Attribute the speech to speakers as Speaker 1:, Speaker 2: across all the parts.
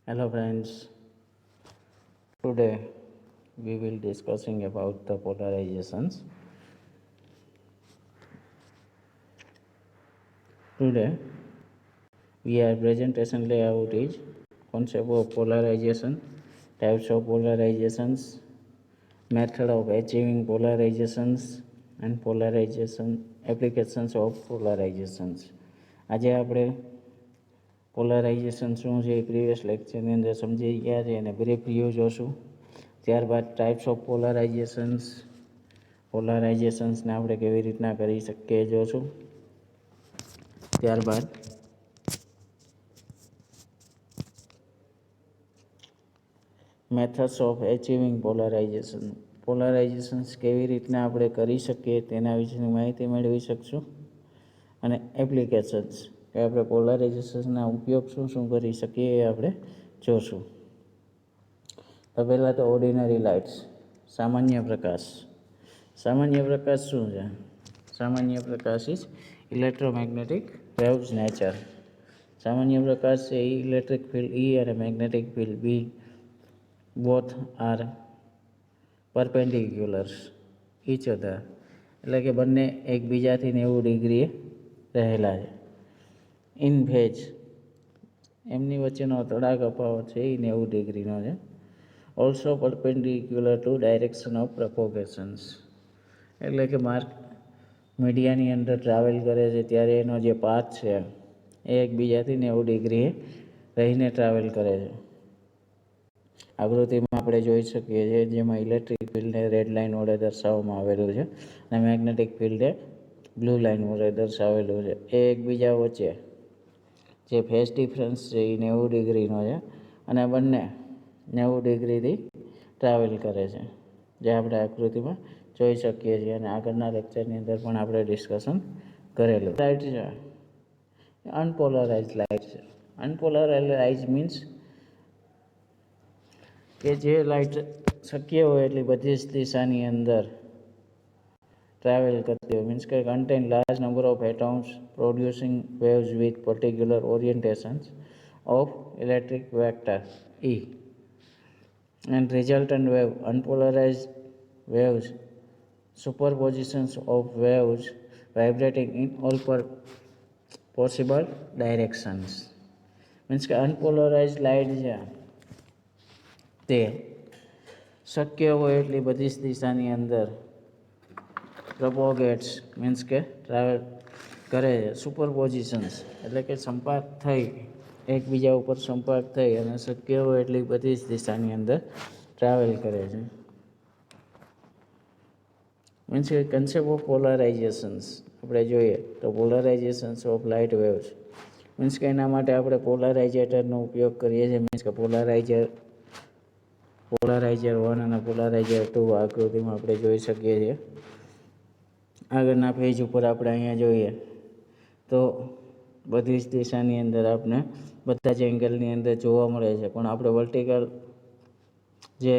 Speaker 1: Hello friends, today we will discussing about the polarizations. Today we are presentation layout is concept of polarization, types of polarizations, method of achieving polarizations and polarization applications of polarizations. આજે આપણે polarisation શું છે એ previous લેક્ચરની અંદર સમજી ગયા છે અને brief view જોશું. ત્યારબાદ ટાઈપ્સ ઓફ પોલરાઇઝેશન્સને આપણે કેવી રીતના કરી શકીએ જોશું. ત્યારબાદ મેથડ્સ ઓફ એચિવિંગ પોલરાઇઝેશન્સ કેવી રીતના આપણે કરી શકીએ તેના વિશેની માહિતી મેળવી શકશું. અને એપ્લિકેશન્સ કે આપણે પોલરાઇઝેશનના ઉપયોગ શું શું કરી શકીએ એ આપણે જોશું. તો પહેલાં તો ઓર્ડિનરી લાઇટ્સ, સામાન્ય પ્રકાશ. સામાન્ય પ્રકાશ શું છે? સામાન્ય પ્રકાશ ઇઝ ઇલેક્ટ્રોમેગ્નેટિક વેવ્સ નેચર. સામાન્ય પ્રકાશ છે એ ઇલેક્ટ્રિક ફિલ્ડ E અને magnetic field B both are perpendiculars each other, એટલે કે બંને એકબીજાથી 90 ડિગ્રીએ રહેલા છે. ઇન ફેઝ, એમની વચ્ચેનો તફાવત છે એ 90 ડિગ્રીનો છે. Also perpendicular to direction of propagations, એટલે કે મીડિયાની અંદર ટ્રાવેલ કરે છે ત્યારે એનો જે પાથ છે એ એકબીજાથી 90 ડિગ્રીએ રહીને ટ્રાવેલ કરે છે. આકૃતિમાં આપણે જોઈ શકીએ છીએ, જેમાં ઇલેક્ટ્રિક ફિલ્ડને રેડ લાઇન વડે દર્શાવવામાં આવેલું છે અને મેગ્નેટિક ફિલ્ડે બ્લુ લાઇન વડે દર્શાવેલું છે. એ એકબીજા વચ્ચે જે ફેઝ ડિફરન્સ છે એ 90 ડિગ્રીનો છે અને બંને 90 ડિગ્રીથી ટ્રાવેલ કરે છે, જે આપણે આકૃતિમાં જોઈ શકીએ છીએ અને આગળના લેક્ચરની અંદર પણ આપણે ડિસ્કશન કરેલું. લાઇટ છે અનપોલરાઇઝ લાઇટ છે. અનપોલરાઇઝ મીન્સ કે જે લાઇટ શક્ય હોય એટલી બધી જ દિશાની અંદર ટ્રાવેલ કરતી હોય, મીન્સ કે contain large number of atoms producing waves with particular orientations of electric vector E and resultant wave. Unpolarized waves, superpositions of waves vibrating in all possible directions. Means કે અનપોલરાઇઝ લાઇટ છે તે શક્ય હોય એટલી બધી જ દિશાની અંદર પ્રપોગેટ્સ, મીન્સ કે ટ્રાવેલ કરે છે. સુપરપોઝિશન્સ એટલે કે સંપાત થઈ, એકબીજા ઉપર સંપર્ક થઈ અને શક્ય હોય એટલી બધી જ દિશાની અંદર ટ્રાવેલ કરે છે. મીન્સ કે કન્સેપ્ટ ઓફ પોલરાઇઝેશન્સ આપણે જોઈએ તો પોલરાઇઝેશન્સ ઓફ લાઇટ વેવ્સ, મીન્સ કે એના માટે આપણે પોલરાઇઝેટરનો ઉપયોગ કરીએ છીએ. મીન્સ કે પોલરાઇઝર 1 અને પોલરાઇઝર 2 આકૃતિમાં આપણે જોઈ શકીએ છીએ. આગળના પેજ ઉપર આપણે અહીંયા જોઈએ તો બધી જ દિશાની અંદર આપણે બધા જ એંગલની અંદર જોવા મળે છે, પણ આપણે વર્ટિકલ જે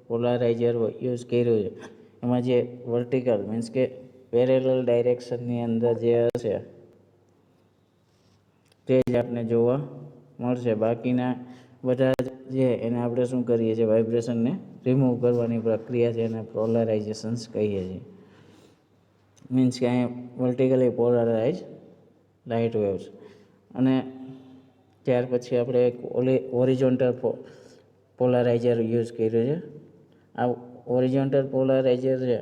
Speaker 1: પોલારાઇઝર યુઝ કર્યું છે એમાં જે વર્ટિકલ મીન્સ કે પેરેલલ ડાયરેક્શનની અંદર જે હશે તે જ આપણે જોવા મળશે. બાકીના બધા જે એને આપણે શું કરીએ છીએ, વાઇબ્રેશનને રિમૂવ કરવાની પ્રક્રિયા છે એને પોલરાઇઝેશન્સ કહીએ છીએ. મીન્સ કે અહીંયા વર્ટિકલી પોલરાઇઝ લાઇટ વેવ્સ. અને ત્યાર પછી આપણે એક ઓરિજોન્ટલ પોલરાઇઝર યુઝ કર્યું છે. આ ઓરિજોન્ટલ પોલરાઇઝર છે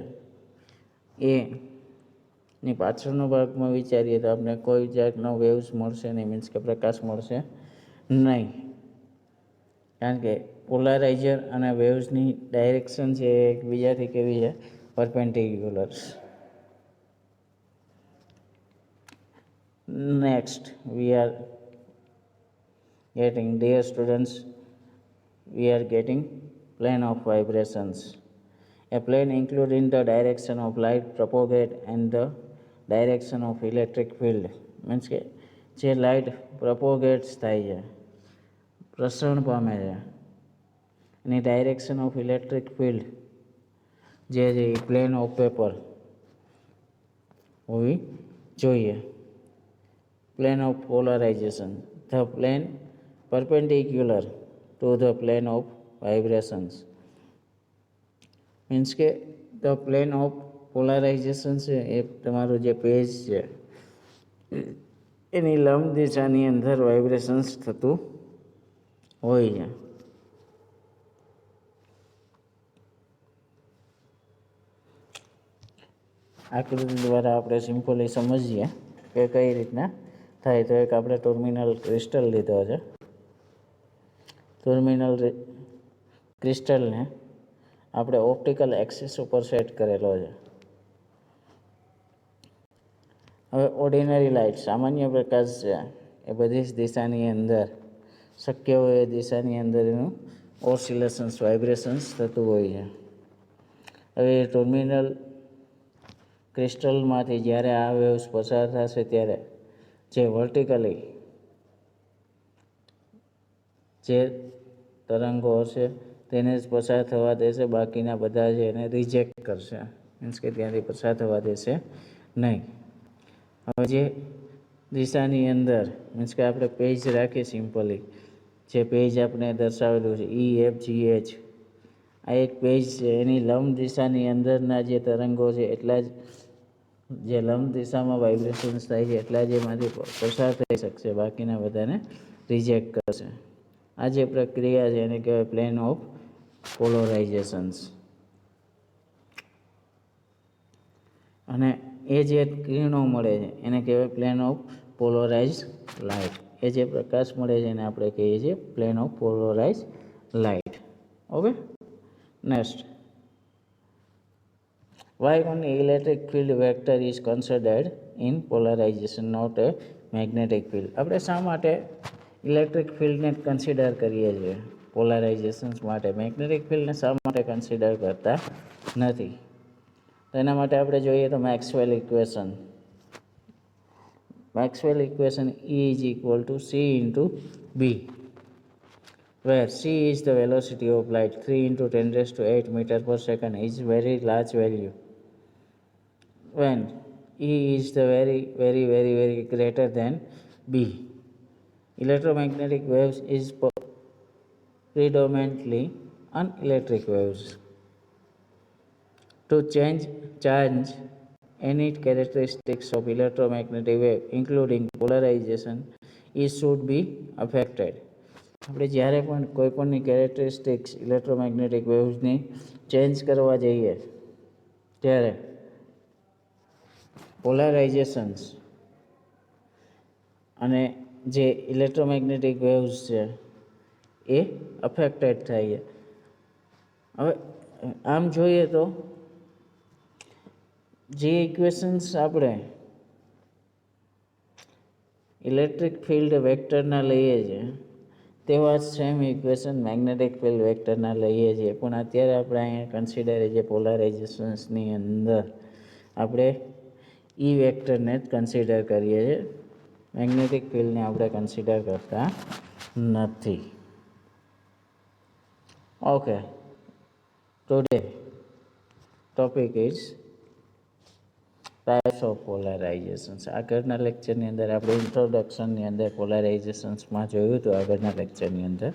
Speaker 1: એની પાછળનો ભાગમાં વિચારીએ તો આપણે કોઈ જાતનો વેવ્સ મળશે નહીં, મીન્સ કે પ્રકાશ મળશે નહીં, કારણ કે પોલરાઇઝર અને વેવ્સની ડાયરેક્શન છે એ એકબીજાથી કેવી છે, પરપેન્ડિક્યુલર્સ. Next, we are getting, dear students, we are getting plane of vibrations. A plane including the direction of light propagate and the direction of electric field. Means કે જે લાઇટ પ્રપોગેટ્સ થાય છે, પ્રસરણ પામે છે, એની ડાયરેક્શન ઓફ ઇલેક્ટ્રિક ફિલ્ડ જે છે એ plane of paper હોવી જોઈએ. Plane of polarization, the plane perpendicular to the plane of vibrations. Means કે ધ પ્લેન ઓફ પોલારાઇઝેશન છે એ તમારું જે પેજ છે એની લંબ દિશાની અંદર વાઇબ્રેશન્સ થતું હોય છે. આકૃતિ દ્વારા આપણે સિમ્પલી સમજીએ કે કઈ રીતના થાય. તો એક આપણે ટર્મિનલ ક્રિસ્ટલ લીધો છે. ટર્મિનલ ક્રિસ્ટલને આપણે ઓપ્ટિકલ એક્સિસ ઉપર સેટ કરેલો છે. હવે ઓર્ડિનરી લાઇટ, સામાન્ય પ્રકાશ છે એ બધી જ દિશાની અંદર શક્ય હોય એ દિશાની અંદર એનું ઓસિલેશન્સ, વાઇબ્રેશન્સ થતું હોય છે. હવે ટર્મિનલ ક્રિસ્ટલમાંથી જ્યારે આ વેવ્સ પસાર થશે ત્યારે જે વર્ટિકલી જે તરંગો હશે તેને જ પસાર થવા દેશે, બાકીના બધા છે એને રિજેક્ટ કરશે. મીન્સ કે ત્યાંથી પસાર થવા દેશે નહીં. હવે જે દિશાની અંદર મીન્સ કે આપણે પેજ રાખીએ સિમ્પલી, જે પેજ આપણે દર્શાવેલું છે EFGH, આ એક પેજ છે. એની લંબ દિશાની અંદરના જે તરંગો છે એટલા જ, જે લંબ દિશામાં વાઇબ્રેશન્સ થાય છે એટલા જ એમાંથી પસાર થઈ શકશે, બાકીના બધાને રિજેક્ટ કરશે. આ જે પ્રક્રિયા છે એને કહેવાય પ્લેન ઓફ પોલરાઇઝેશન્સ. અને એ જે કિરણો મળે છે એને કહેવાય પ્લેન ઓફ પોલરાઇઝ લાઇટ. એ જે પ્રકાશ મળે છે એને આપણે કહીએ છીએ plane of polarize light. Okay, next. Why only electric field vector is considered in polarization, not a magnetic field? આપણે શા માટે ઇલેક્ટ્રિક ફિલ્ડને કન્સિડર કરીએ છીએ પોલારાઇઝેશન્સ માટે, મેગ્નેટિક ફિલ્ડને શા માટે કન્સિડર કરતા નથી? તો એના માટે આપણે જોઈએ તો Maxwell equation. Maxwell equation E is equal to C into B, where C is the velocity of light, 3 into 10 raised to 8 meter per second is very large value. When E is the very greater than B, electromagnetic waves is predominantly unelectric waves. To change any characteristics of electromagnetic wave, including polarization, it should be affected. આપણે જ્યારે પણ કોઈ પણની characteristics electromagnetic વેવ્સની change કરવા જઈએ ત્યારે પોલારાઇઝેશન્સ અને જે electromagnetic waves છે એ અફેક્ટેડ થાય છે. હવે આમ જોઈએ તો જે ઇક્વેશન્સ આપણે ઇલેક્ટ્રિક ફિલ્ડ વેક્ટરના લઈએ છીએ તેવા જ સેમ ઇક્વેશન મેગ્નેટિક ફિલ્ડ વેક્ટરના લઈએ છીએ, પણ અત્યારે આપણે અહીંયા કન્સિડર જે પોલારાઇઝેશન્સની અંદર આપણે ઈ વેક્ટરને જ કન્સિડર કરીએ છીએ, મેગ્નેટિક ફિલ્ડને આપણે કન્સિડર કરતા નથી. Okay, today topic is types of polarizations. આગળના લેક્ચરની અંદર આપણે ઇન્ટ્રોડક્શનની અંદર પોલારાઇઝેશન્સમાં જોયું હતું આગળના લેક્ચરની અંદર,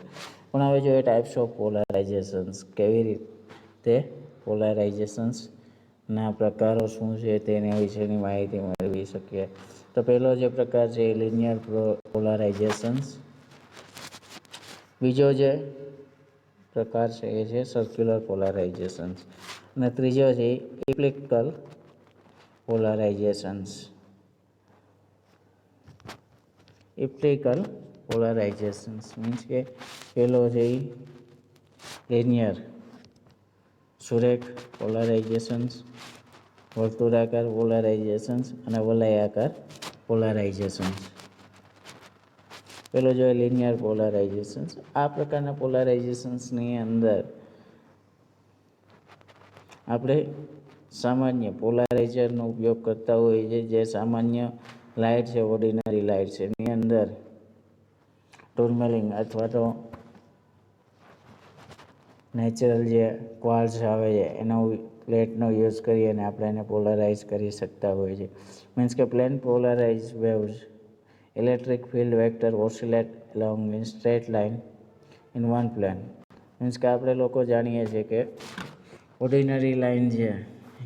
Speaker 1: પણ હવે જોઈએ ટાઈપ્સ ઓફ પોલારાઇઝેશન્સ, કેવી રીતે પોલારાઇઝેશન્સના પ્રકારો શું છે તેના વિશેની માહિતી મેળવી શકીએ. તો પહેલો જે પ્રકાર છે એ લિનિયર પોલારાઇઝેશન્સ, બીજો જે પ્રકાર છે એ છે સર્ક્યુલર પોલારાઇઝેશન્સ, અને ત્રીજો છે એલિપ્ટિકલ પોલારાઇઝેશન્સ. એલિપ્ટિકલ પોલારાઇઝેશન્સ મીન્સ કે પહેલો છે એ લિનિયર સુરેખ પોલારાઇઝેશન્સ, વર્તુળાકાર પોલારાઇઝેશન્સ અને વલયાકાર પોલારાઇઝેશન્સ. પેલો જોઈએ લિનિયર પોલારાઇઝેશન્સ. આ પ્રકારના પોલારાઇઝેશન્સની અંદર આપણે સામાન્ય પોલારાઇઝરનો ઉપયોગ કરતા હોઈએ છીએ. જે સામાન્ય લાઇટ છે, ઓર્ડિનરી લાઇટ છે, એની અંદર ટુર્મેલિન અથવા તો નેચરલ જે ક્વાર્ટઝ આવે છે એનો પ્લેટનો યુઝ કરી અને આપણે એને પોલરાઇઝ કરી શકતા હોઈએ છીએ. મીન્સ કે plane polarize waves electric field vector oscillate along in straight line in one plane. Means કે આપણે લોકો જાણીએ છીએ કે ઓર્ડિનરી લાઇન છે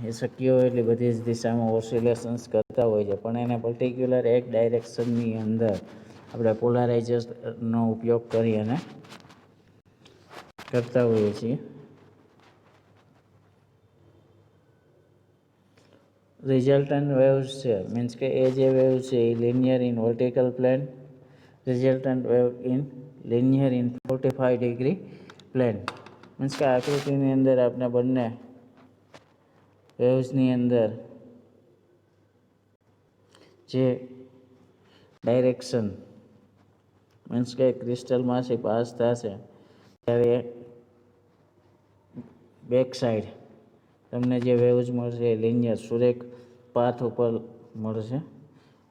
Speaker 1: એ શક્ય હોય એટલી બધી જ દિશામાં ઓસિલેશન્સ કરતા હોય છે, પણ એને પર્ટિક્યુલર એક ડાયરેક્શનની અંદર આપણે પોલારાઇઝરનો ઉપયોગ કરી અને કરતા હોઈએ છીએ. રિઝલ્ટન્ટ વેવ્સ છે, મીન્સ કે એ જે વેવ છે એ linear in vertical plane, resultant wave in linear in 45 degree plane. Means કે આકૃતિની અંદર આપણે બંને વેવ્સની અંદર જે ડાયરેક્શન મીન્સ કે ક્રિસ્ટલમાંથી પાસ થશે ત્યારે બેક સાઈડ તમને જે વેવ્સ મળશે એ લિનિયર સુરેખ પાથ ઉપર મળશે.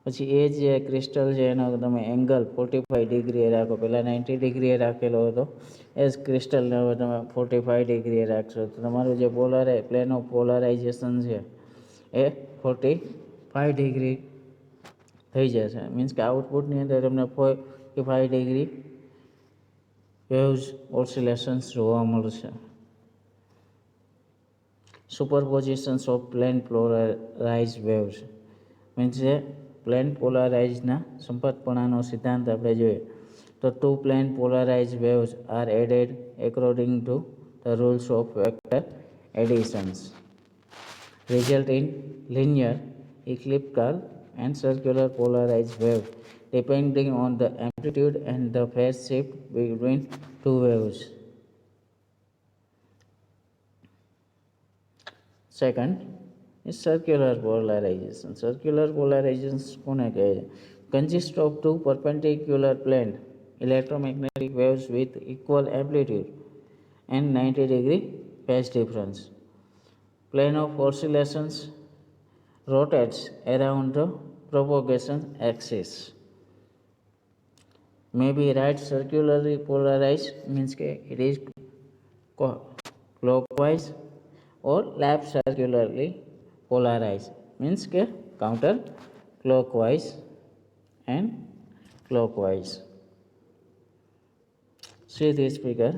Speaker 1: પછી એ જે ક્રિસ્ટલ છે એનો તમે એંગલ 45 ડિગ્રીએ રાખો, પહેલાં 90 ડિગ્રીએ રાખેલો હતો, એ જ ક્રિસ્ટલને હવે તમે 45 ડિગ્રીએ રાખશો તો તમારું જે પ્લેન ઓફ પોલારાઇઝેશન છે એ 45 ડિગ્રી થઈ જશે. મીન્સ કે આઉટપુટની અંદર તમને 45 ડિગ્રી વેવ્સ ઓસિલેશન્સ જોવા મળશે. Superpositions of plane polarize waves means છે પ્લેન પોલારાઇઝના સંપર્કપણાનો સિદ્ધાંત આપણે જોઈએ તો two plane polarize waves are added according to the rules of vector additions result in linear, elliptical and circular polarized wave depending on the amplitude and the phase shift between two waves. Second is circular polarization. Circular polarization કોને કહે છે? Consists of two perpendicular plane electromagnetic waves with equal amplitude and 90 degree phase difference. Plane of oscillations rotates around the propagation axis. May be right circularly polarized, means it is clockwise, or left circularly polarized, means counter clockwise and clockwise. See this figure.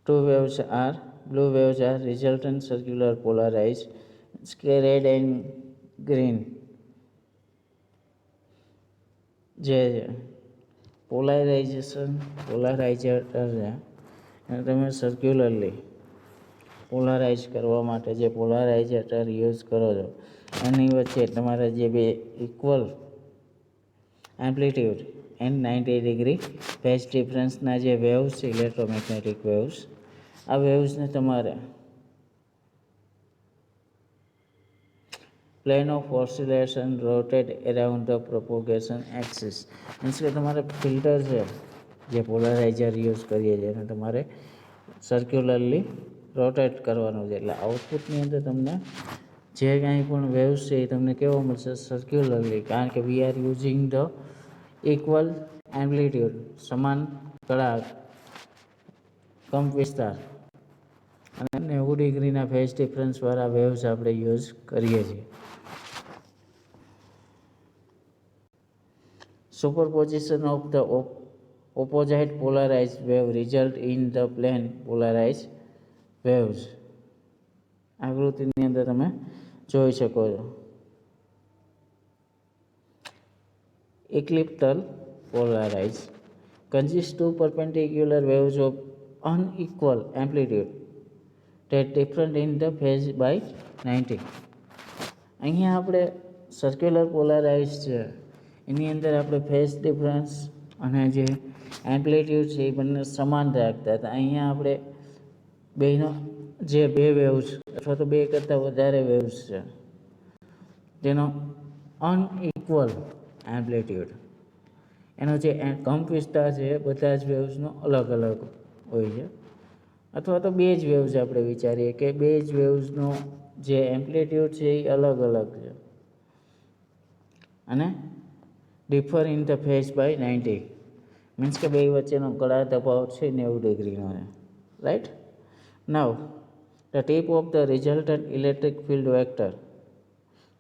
Speaker 1: Two waves are blue waves are resultant circular polarized, red and green. જે પોલારાઇઝર છે એને તમે સર્ક્યુલરલી પોલારાઇઝ કરવા માટે જે પોલારાઇઝેટર use કરો છો એની વચ્ચે તમારે જે બે equal amplitude and 90 degree phase ડિફરન્સના જે વેવ્સ છે ઇલેક્ટ્રોમેગ્નેટિક વેવ્સ, આ વેવ્સને તમારે plane of oscillation rotate around the propagation axis. Means કે તમારે ફિલ્ટર છે જે પોલારાઇઝર યુઝ કરીએ છીએ એને તમારે સર્ક્યુલરલી રોટેટ કરવાનું છે, એટલે આઉટપુટની અંદર તમને જે કાંઈ પણ વેવ્સ છે એ તમને કેવો મળશે? સર્ક્યુલરલી, કારણ કે we are using the equal amplitude, સમાન કળા કંપ વિસ્તાર અને 90 ડિગ્રીના ફેઝ ડિફરન્સવાળા વેવ્સ આપણે યુઝ કરીએ છીએ. Superposition of the opposite polarized wave result in the plane polarized waves. આકૃતિની અંદર તમે જોઈ શકો છો. Elliptical polarized consists two perpendicular waves of unequal amplitude that different in the phase by 90. અહીંયા આપણે સર્ક્યુલર પોલારાઇઝ છે એની અંદર આપણે ફેઝ ડિફરન્સ અને જે એમ્પ્લિટ્યૂડ છે એ બંને સમાન રાખતા હતા. અહીંયા આપણે બેનો જે બે વેવ્સ અથવા તો બે કરતાં વધારે વેવ્સ છે જેનો અનઇક્વલ એમ્પ્લિટ્યૂડ, એનો જે કંપ વિસ્તાર છે એ બધા જ વેવ્સનો અલગ અલગ હોય છે, અથવા તો બે જ વેવ્સ આપણે વિચારીએ કે બે જ વેવ્સનો જે એમ્પ્લિટ્યૂડ છે એ અલગ અલગ છે અને differ in the phase by 90. Means કે બે વચ્ચેનો કળા તફાવત છે 90 ડિગ્રીનો છે, right. Now the tip of the resultant electric field vector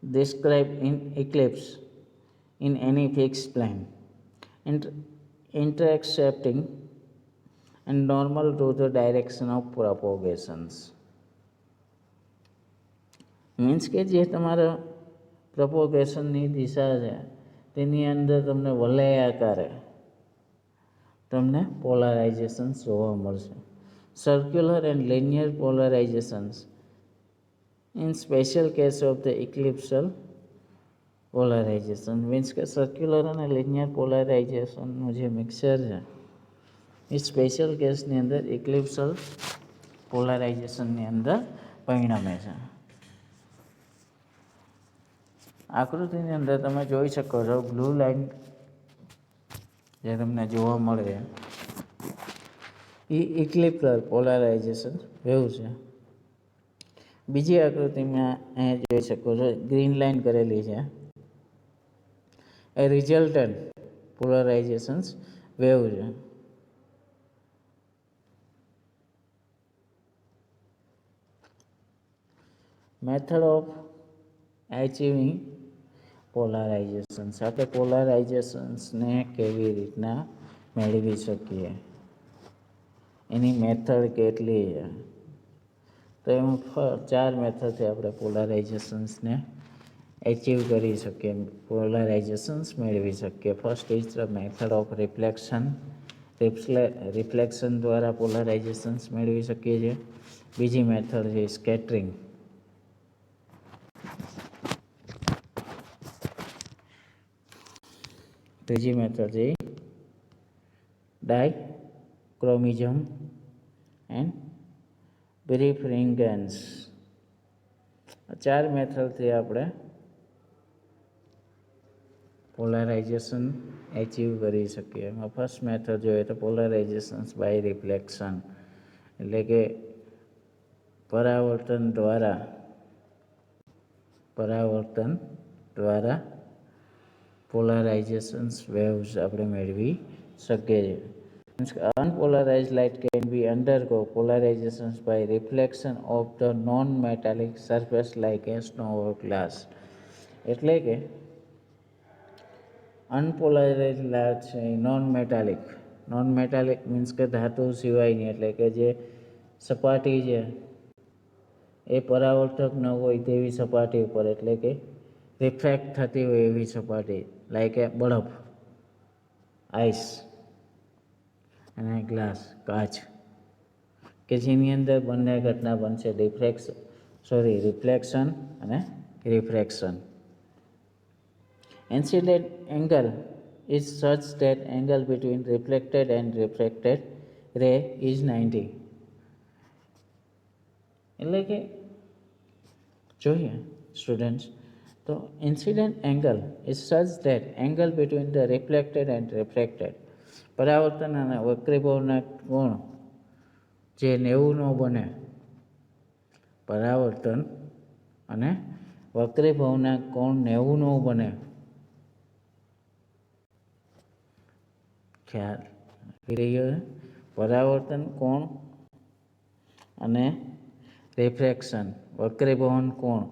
Speaker 1: described in eclipse in any fixed plane intercepting and normal to the direction of propagations. Means કે જે તમારા પ્રપોગેશનની દિશા છે તેની અંદર તમને વલયાકારે તમને પોલારાઇઝેશન જોવા મળશે. Circular and linear polarizations in special case of the ઇક્લિપ્સલ પોલારાઇઝેશન. મીન્સ કે સર્ક્યુલર અને લિનિયર પોલારાઇઝેશનનું જે મિક્સર છે એ સ્પેશિયલ કેસની અંદર ઇક્લિપ્સલ પોલારાઇઝેશનની અંદર પરિણમે છે. આકૃતિની અંદર તમે જોઈ શકો છો બ્લુ લાઇન જે તમને જોવા મળે એ ઇક્લિપ્સલ પોલારાઇઝેશન વેવ છે. બીજી આકૃતિમાં અહીંયા જોઈ શકો છો ગ્રીન લાઇન કરેલી છે એ રિઝલ્ટન્ટ પોલારાઇઝેશન્સ વેવ છે. Method of achieving polarizations. આપણે પોલારાઇઝેશન્સને કેવી રીતના મેળવી શકીએ, એની મેથડ કેટલી છે? તો એમાં 4 મેથડથી આપણે પોલારાઇઝેશન્સને એચિવ કરી શકીએ, પોલારાઇઝેશન્સ મેળવી શકીએ. First is the method of reflection. Reflection દ્વારા પોલારાઇઝેશન્સ મેળવી શકીએ છીએ. બીજી મેથડ છે સ્કેટરિંગ. ત્રીજી મેથડ છે ડાયક્રોમિઝમ એન્ડ બ્રિફરિંગન્સ. 4 મેથડથી આપણે પોલારાઇઝેશન એચિવ કરી શકીએ. એમાં ફર્સ્ટ મેથડ જોઈએ તો પોલારાઇઝેશન્સ બાય રિફ્લેક્શન, એટલે કે પરાવર્તન દ્વારા પોલારાઇઝેશન્સ વેવ્સ આપણે મેળવી શકીએ છીએ. Unpolarized light can be undergo polarizations by reflection of the non-metallic surface like a snow or glass. એટલે કે અનપોલારાઇઝ લાઇટ છે એ નોન મેટાલિક મીન્સ કે ધાતુ સિવાયની, એટલે કે જે સપાટી છે એ પરાવર્તક ન હોય તેવી સપાટી ઉપર, એટલે કે રિફ્લેક્ટ થતી હોય એવી સપાટી લાઈક એ બરફ, આઈસ અને ગ્લાસ, કાચ, કે જેની અંદર બંને ઘટના બનશે રિફ્લેક્શન અને refraction. Incident angle is such that angle between reflected and refracted ray is 90. એટલે કે જોઈએ સ્ટુડન્ટ્સ, તો ઇન્સિડન્ટ એંગલ ઇઝ સચ that angle between the reflected and refracted, પરાવર્તન અને વક્રીભાવના કોણ જે 90 નો બને, પરાવર્તન અને વક્રીભાવના કોણ 90 નો બને, ખ્યાલ આવી રહ્યો છે? પરાવર્તન કોણ અને રિફ્રેક્શન વક્રીભવન કોણ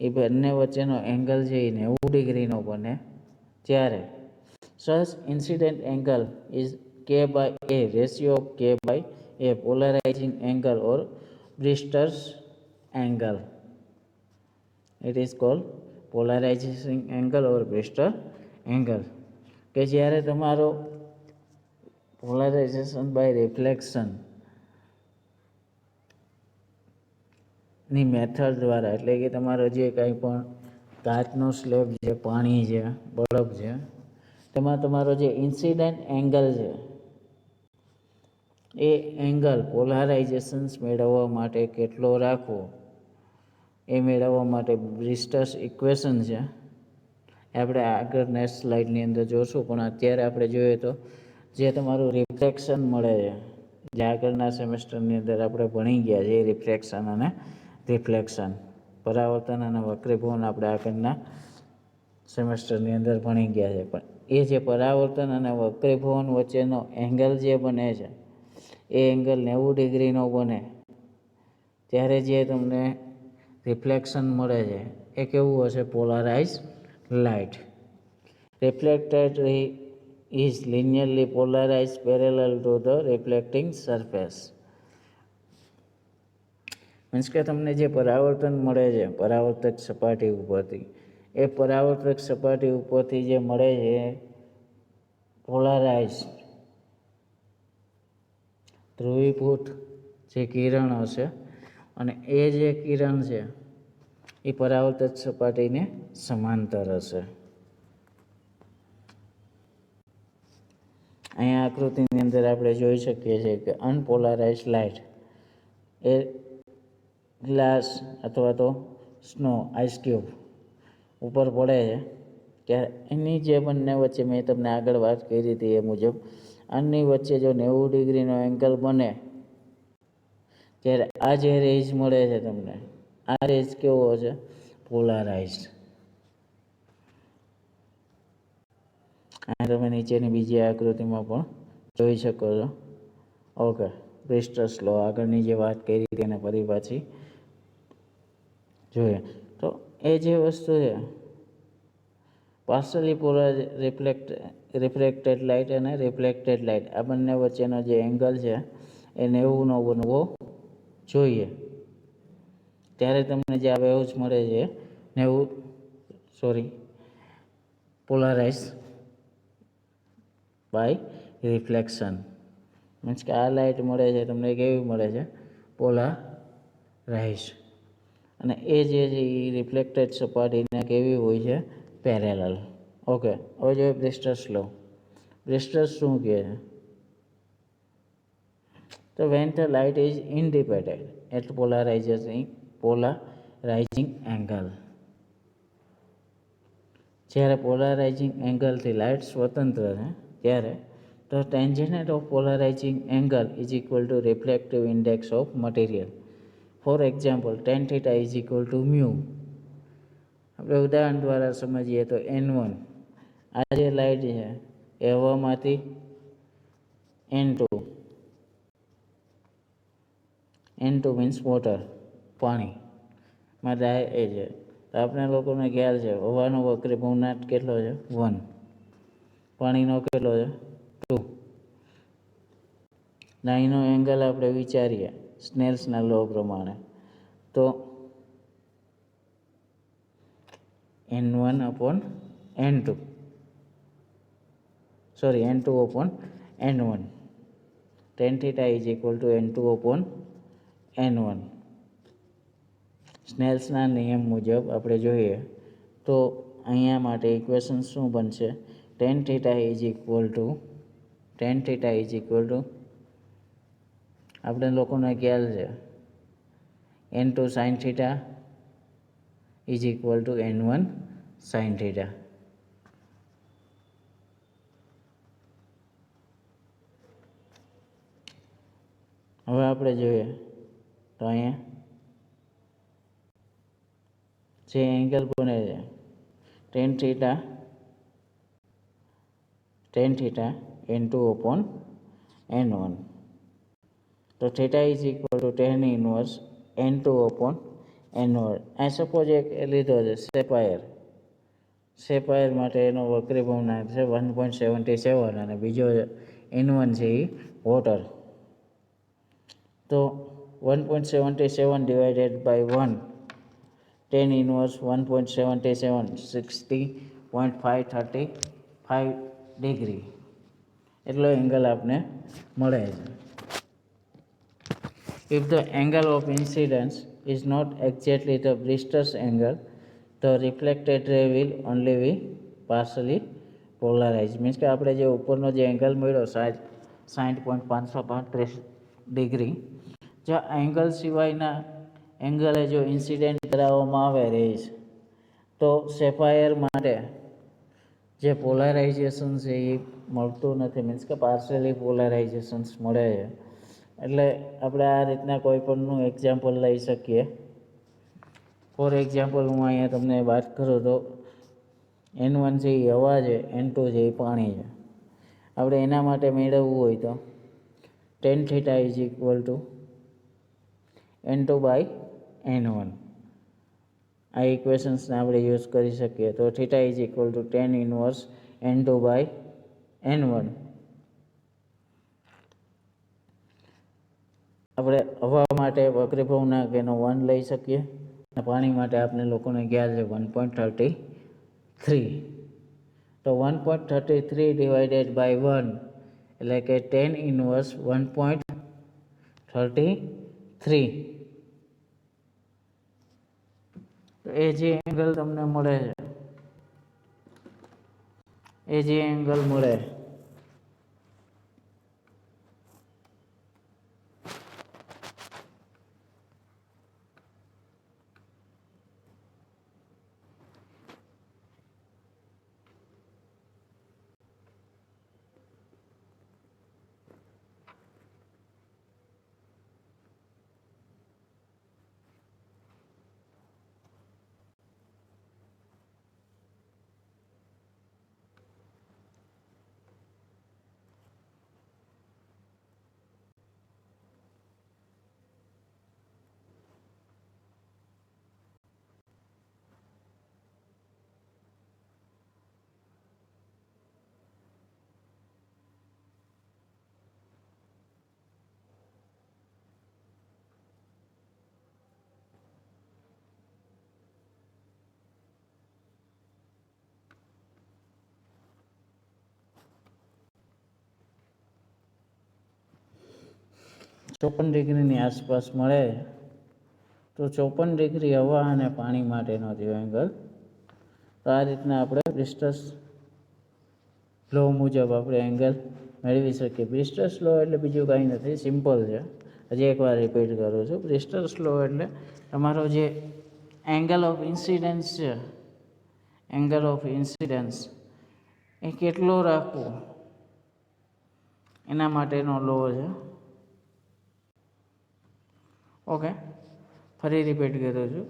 Speaker 1: એ બંને વચ્ચેનો એંગલ છે એ 90 ડિગ્રીનો બને ત્યારે such incident angle is k by a, ratio of k by a, polarizing angle or Brewster's angle. It is called polarizing angle or Brewster angle. કે જ્યારે તમારો પોલરાઇઝેશન બાય રિફ્લેક્શન ની મેથડ દ્વારા, એટલે કે તમારો જે કંઈ પણ કાચનો સ્લેબ છે, પાણી છે, બરફ છે, તેમાં તમારો જે ઇન્સિડન્ટ એંગલ છે એ એંગલ પોલારાઇઝેશન્સ મેળવવા માટે કેટલો રાખવો એ મેળવવા માટે બ્રિસ્ટર્સ ઇક્વેશન છે આપણે આગળ નેક્સ્ટ સ્લાઇડની અંદર જોશું. પણ અત્યારે આપણે જોઈએ તો જે તમારું રિફ્લેક્શન મળે છે, જે આગળના સેમેસ્ટરની અંદર આપણે ભણી ગયા છે, રિફ્લેક્શન અને રિફ્લેક્શન, પરાવર્તન અને વક્રીભવન આપણે આગળના સેમેસ્ટરની અંદર ભણી ગયા છે. પણ એ જે પરાવર્તન અને વક્રીભવન વચ્ચેનો એંગલ જે બને છે એ એંગલ 90 ડિગ્રીનો બને ત્યારે જે તમને રિફ્લેક્શન મળે છે એ કેવું હશે? Polarize light. Reflected ray is linearly polarized parallel to the reflecting surface. મીન્સ કે તમને જે પરાવર્તન મળે છે પરાવર્તક સપાટી ઉપરથી, એ પરાવર્તક સપાટી ઉપરથી જે મળે છે પોલારાઇઝ ધ્રુવીભૂત જે કિરણો છે, અને એ જે કિરણ છે એ પરાવર્તક સપાટીને સમાંતર હશે. અહીંયા આકૃતિની અંદર આપણે જોઈ શકીએ છીએ કે અનપોલારાઇઝ લાઇટ એ ગ્લાસ અથવા તો સ્નો આઈસ ક્યુબ ઉપર પડે છે ત્યારે એની જે બંને વચ્ચે મેં તમને આગળ વાત કરી હતી એ મુજબ આની વચ્ચે જો 90 ડિગ્રીનો એંગલ બને ત્યારે આ જે રેઝ મળે છે તમને, આ રેઝ કેવો છે? પોલારાઇઝ. આ તમે નીચેની બીજી આકૃતિમાં પણ જોઈ શકો છો. ઓકે, બ્રિસ્ટર્સ લો આગળની જે વાત કરી તેને ફરી પાછી જોઈએ. તો એ જે વસ્તુ છે પાર્શલી પોલર રિફ્લેક્ટેડ લાઇટ અને રિફ્લેક્ટેડ લાઇટ આ બંને વચ્ચેનો જે એંગલ છે એ 90નો બનવો જોઈએ. ત્યારે તમને જે આ વેવ્સ મળે છે 90 પોલારાઇઝ બાય રિફ્લેક્શન. મીન્સ કે આ લાઇટ મળે છે તમને કેવી મળે છે? પોલારાઇઝ. અને એ જે છે એ રિફ્લેક્ટેડ સપાટીને કેવી હોય છે? પેરેલલ. ઓકે, હવે જોઈએ બ્રિસ્ટર્સ લો. બ્રિસ્ટર્સ શું કહે છે? તો when the light is independent at polarizing angle, જ્યારે પોલારાઇઝિંગ એંગલથી લાઇટ સ્વતંત્ર છે ત્યારે the tangent of polarizing angle is equal to reflective index of material. For example, tan theta is equal to mu. આપણે ઉદાહરણ દ્વારા સમજીએ તો N1 આ જે લાઇટ છે એ હવામાંથી N2 મીન્સ વોટર પાણીમાં જાય એ છે. તો આપણે લોકોને ખ્યાલ છે હવાનો વક્રી ભવનાટ કેટલો છે? 1. પાણીનો કેટલો છે? 2. અહીંનો એંગલ આપણે વિચારીએ સ્નેલ્સના લો પ્રમાણે તો N2 upon N1. tan theta is equal to N2 upon N1. સ્નેલ્સના નિયમ મુજબ આપણે જોઈએ તો અહીંયા માટે ઇક્વેશન શું બનશે? tan theta is equal to આપણે લોકોને ખ્યાલ છે N2 sin theta is equal to N1 sin theta. હવે આપણે જોઈએ તો અહીંયા જે એંગલ બને છે tan theta N2 upon N1. તો theta is equal to tan inverse N2 upon N1. આ સપોઝ એક લીધો છે સેપાયર માટે એનો વક્રી ભવનાંક છે 1.77 અને બીજો N1 છે એ વોટર. તો 1.77 divided by 1 tan inverse 1.77 60.535 degree એટલો એંગલ આપને મળે છે. If the angle of incidence is not exactly the Brewster's angle, the reflected ray will only be partially polarized. Means કે આપણે જે ઉપરનો જે એંગલ મળ્યો 60.535 ડિગ્રી, જો એંગલ સિવાયના એંગલે જો ઇન્સિડેન્ટ કરાવવામાં આવે રેઝ તો સેફાયર માટે જે પોલારાઇઝેશન છે એ મળતું નથી. મીન્સ કે પાર્શિયલી પોલારાઇઝેશન્સ મળે છે. એટલે આપણે આ રીતના કોઈ પણનું એક્ઝામ્પલ લઈ શકીએ. ફોર એક્ઝામ્પલ હું અહીંયા તમને વાત કરું તો N1 છે એ હવા છે, N2 છે એ પાણી છે. આપણે એના માટે મેળવવું હોય તો tan theta is equal to N2 by N1. આ ઇક્વેશન્સને આપણે યુઝ કરી શકીએ. તો theta is equal two tan inverse N2 by N1. આપણે હવા માટે વક્રી પૂર્ણાંક એનો 1 લઈ શકીએ અને પાણી માટે આપણે લોકોને ખ્યાલ છે 1.33. તો 1.33 ડિવાઇડેડ બાય 1 એટલે કે 10 ઇન્વર્સ 1.33. તો એ જે એંગલ તમને મળે છે, એ જે એંગલ મળે ચોપન ડિગ્રીની આસપાસ મળે. તો 54 ડિગ્રી હવા અને પાણી માટેનો થયો એંગલ. તો આ રીતના આપણે બ્રિસ્ટસ લો મુજબ આપણે એંગલ મેળવી શકીએ. બ્રિસ્ટસ લો એટલે બીજું કાંઈ નથી, સિમ્પલ છે. હજી એકવાર રિપીટ કરું છું. બ્રિસ્ટસ લો એટલે તમારો જે એંગલ ઓફ ઇન્સિડન્સ છે, એંગલ ઓફ ઇન્સિડન્સ એ કેટલો રાખવો એના માટેનો લો છે. ઓકે, ફરી રિપીટ કરું છું.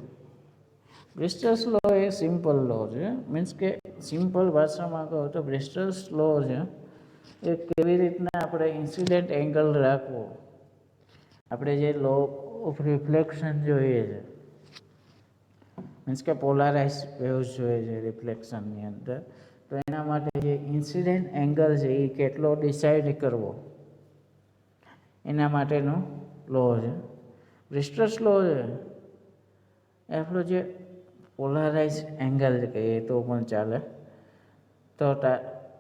Speaker 1: બ્રિસ્ટસ લો એ સિમ્પલ લો છે. મીન્સ કે સિમ્પલ ભાષામાં કહો તો બ્રિસ્ટસ લો છે એ કેવી રીતના આપણે ઇન્સિડન્ટ એંગલ રાખવો. આપણે જે લો ઓફ રિફ્લેક્શન જોઈએ છે, મીન્સ કે પોલારાઇઝ વેવ્સ જોઈએ છે રિફ્લેક્શનની અંદર, તો એના માટે જે ઇન્સિડન્ટ એંગલ છે એ કેટલો ડિસાઇડ કરવો એના માટેનો લો છે. બ્રિસ્ટસ લો છે એ આપણો જે પોલારાઇઝ એંગલ કહીએ તો પણ ચાલે. તો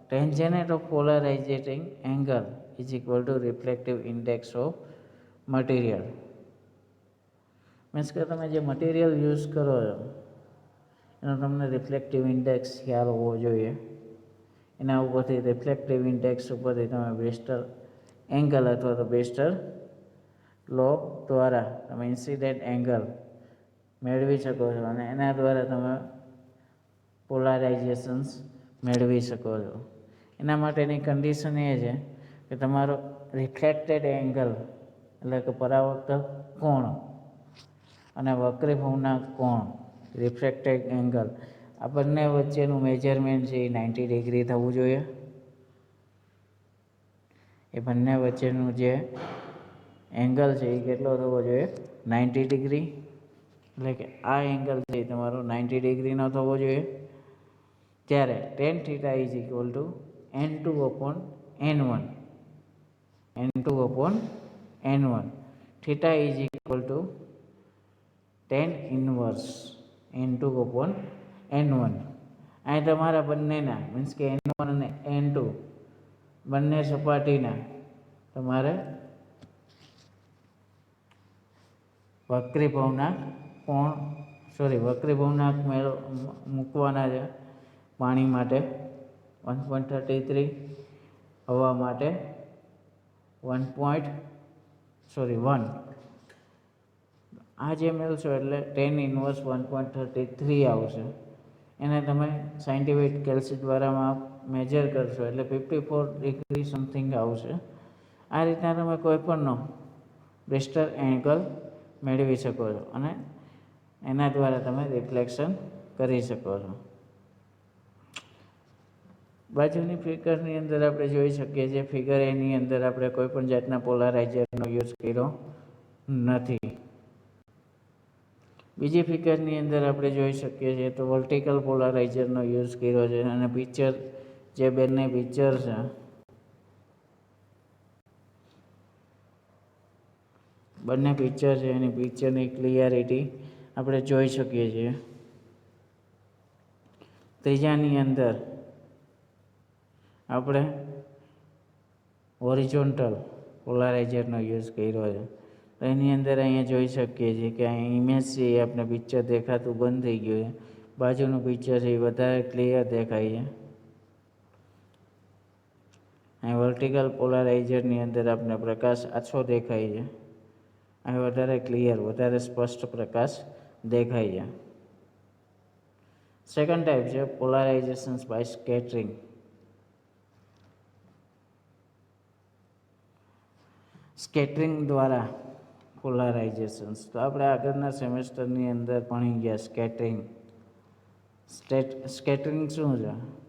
Speaker 1: tangent of polarizing angle is equal to reflective index of material. Means કે તમે જે મટીરિયલ યુઝ કરો છો એનો તમને રિફ્લેક્ટિવ ઇન્ડેક્સ ખ્યાલ હોવો જોઈએ. એના ઉપરથી રિફ્લેક્ટિવ ઇન્ડેક્સ ઉપરથી તમે બ્રિસ્ટલ એંગલ અથવા તો બ્રિસ્ટલ લો દ્વારા તમે ઇન્સિડન્ટ એંગલ મેળવી શકો છો અને એના દ્વારા તમે પોલારાઇઝેશન્સ મેળવી શકો છો. એના માટેની કન્ડિશન એ છે કે તમારો રિફ્લેક્ટેડ એંગલ એટલે કે પરાવર્તક કોણ અને વક્રી ભવનાંક કોણ, રિફ્લેક્ટેડ એંગલ, આ બંને વચ્ચેનું મેજરમેન્ટ છે એ 90 ડિગ્રી થવું જોઈએ. એ બંને વચ્ચેનું જે એંગલ છે એ કેટલો થવો જોઈએ? 90 ડિગ્રી. એટલે કે આ એંગલ છે એ તમારો 90 ડિગ્રીનો થવો જોઈએ. ત્યારે tan theta is equal two n2/n1. n2/n1. Theta is equal two tan inverse n2/n1. અહીં તમારા બંનેના મીન્સ કે n1 અને n2 બંને સપાટીના તમારે વક્રી ભવનાંક મૂકવાના છે. પાણી માટે 1.33, હવા માટે 1. આ જે મેળવશો એટલે tan ઇન્વર્સ 1.33 આવશે. એને તમે સાયન્ટિફિક કેલ્સી દ્વારામાં મેજર કરશો એટલે 54 ડિગ્રી સમથિંગ આવશે. આ રીતના તમે કોઈ પણનો બ્રિસ્ટલ એંગલ મેળવી શકો છો અને એના દ્વારા તમે રિફ્લેક્શન કરી શકો છો. બાજુની ફિગરની અંદર આપણે જોઈ શકીએ છીએ. ફિગર એની અંદર આપણે કોઈ પણ જાતના પોલારાઇઝરનો યુઝ કર્યો નથી. બીજી ફિગરની અંદર આપણે જોઈ શકીએ છીએ તો વર્ટિકલ પોલારાઇઝરનો યુઝ કર્યો છે અને પિક્ચર જે બંને પિક્ચર છે બંને પિક્ચર છે એની પિક્ચરની ક્લિયરિટી આપણે જોઈ શકીએ છીએ. ત્રીજાની અંદર આપણે હોરિઝોન્ટલ પોલારાઇઝરનો યુઝ કર્યો છે. એની અંદર અહીંયા જોઈ શકીએ છીએ કે અહીં ઇમેજ છે એ આપણે પિક્ચર દેખાતું બંધ થઈ ગયું છે. બાજુનું પિક્ચર છે એ વધારે ક્લિયર દેખાય છે. અહીં વર્ટિકલ પોલારાઇઝરની અંદર આપણે પ્રકાશ આછો દેખાય છે. અહીં વધારે ક્લિયર, વધારે સ્પષ્ટ પ્રકાશ દેખાય છે. સેકન્ડ ટાઈપ છે પોલારાઇઝેશન બાય સ્કેટરિંગ. સ્કેટરિંગ દ્વારા પોલારાઇઝેશન્સ. તો આપણે આગળના સેમેસ્ટરની અંદર ભણી ગયા સ્કેટરિંગ. સ્કેટરિંગ શું છે?